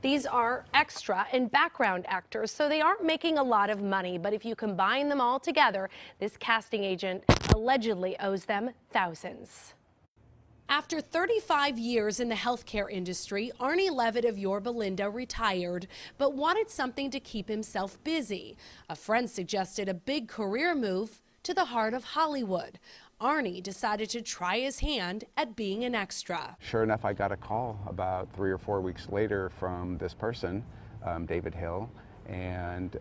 These are extra and background actors, so they aren't making a lot of money. But if you combine them all together, this casting agent allegedly owes them thousands. After 35 years in the healthcare industry, Arnie Levitt of Yorba Linda retired, but wanted something to keep himself busy. A friend suggested a big career move to the heart of Hollywood. Arnie decided to try his hand at being an extra. Sure enough, I got a call about 3 or 4 weeks later from this person, David Hill, and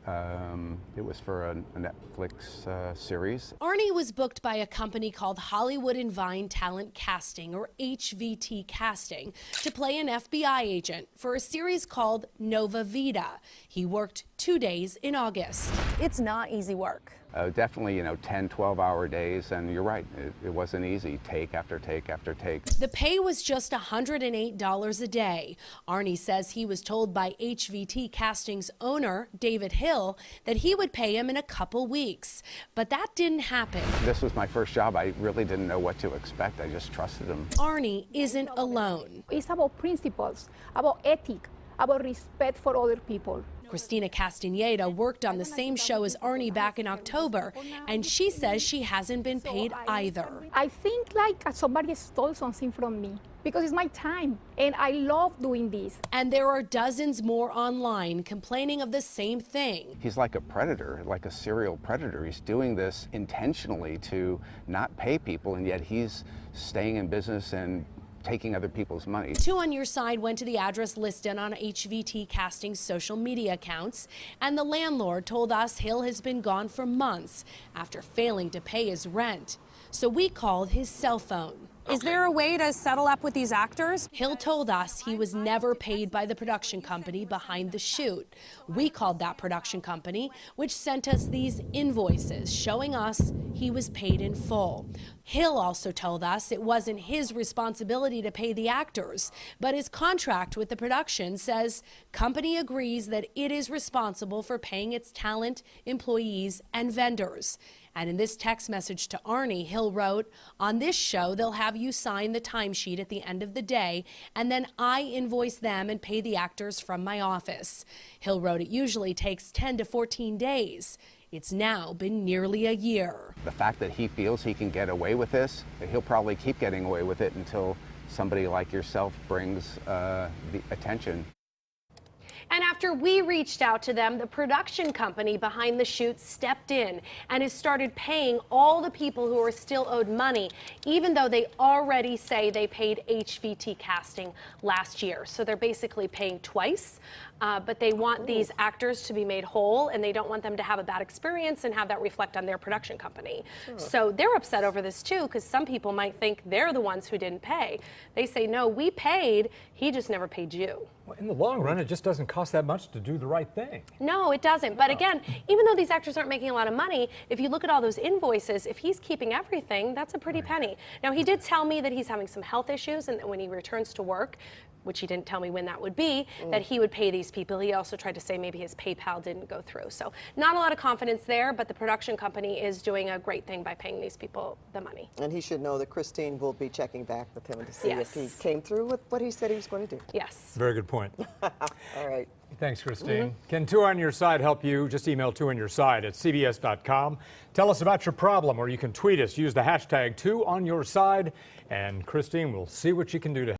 it was for a Netflix series. Arnie was booked by a company called Hollywood and Vine Talent Casting, or HVT Casting, to play an FBI agent for a series called Nova Vita. He worked 2 days in August. It's not easy work. Definitely, 10, 12-hour days, and you're right, it wasn't easy, take after take after take. The pay was just $108 a day. Arnie says he was told by HVT Casting's owner, David Hill, that he would pay him in a couple weeks. But that didn't happen. This was my first job. I really didn't know what to expect. I just trusted him. Arnie isn't alone. It's about principles, about ethic, about respect for other people. Christina Castaneda worked on the same show as Arnie back in October, and she says she hasn't been paid either. I think like somebody stole something from me because it's my time and I love doing this. And there are dozens more online complaining of the same thing. He's like a predator, like a serial predator. He's doing this intentionally to not pay people, and yet he's staying in business and taking other people's money. Two on Your Side went to the address listed on HVT Casting's social media accounts, and the landlord told us Hill has been gone for months after failing to pay his rent. So we called his cell phone. Is there a way to settle up with these actors? Hill told us he was never paid by the production company behind the shoot. We called that production company, which sent us these invoices showing us he was paid in full. Hill also told us it wasn't his responsibility to pay the actors, but his contract with the production says company agrees that it is responsible for paying its talent, employees, and vendors. And in this text message to Arnie, Hill wrote, "On this show, they'll have you sign the timesheet at the end of the day, and then I invoice them and pay the actors from my office." Hill wrote it usually takes 10 to 14 days. It's now been nearly a year. The fact that he feels he can get away with this, he'll probably keep getting away with it until somebody like yourself brings the attention. And after we reached out to them, the production company behind the shoot stepped in and has started paying all the people who are still owed money, even though they already say they paid HVT Casting last year. So they're basically paying twice, but they want these actors to be made whole, and they don't want them to have a bad experience and have that reflect on their production company. So they're upset over this too, because some people might think they're the ones who didn't pay. They say, no, we paid, he just never paid you. Well, in the long run, it just doesn't cost that much to do the right thing. No, it doesn't. But again, even though these actors aren't making a lot of money, if you look at all those invoices, if he's keeping everything, that's a pretty penny. Now, he did tell me that he's having some health issues, and that when he returns to work, which he didn't tell me when that would be, that he would pay these people. He also tried to say maybe his PayPal didn't go through. So not a lot of confidence there, but the production company is doing a great thing by paying these people the money. And he should know that Christine will be checking back with him to see Yes. if he came through with what he said he was going to do. Yes. Very good point. All right. Thanks, Christine. Can Two on Your Side help you? Just email twoonyourside@cbs.com. Tell us about your problem, or you can tweet us. Use the hashtag #TwoOnYourSide, and Christine will see what she can do to help.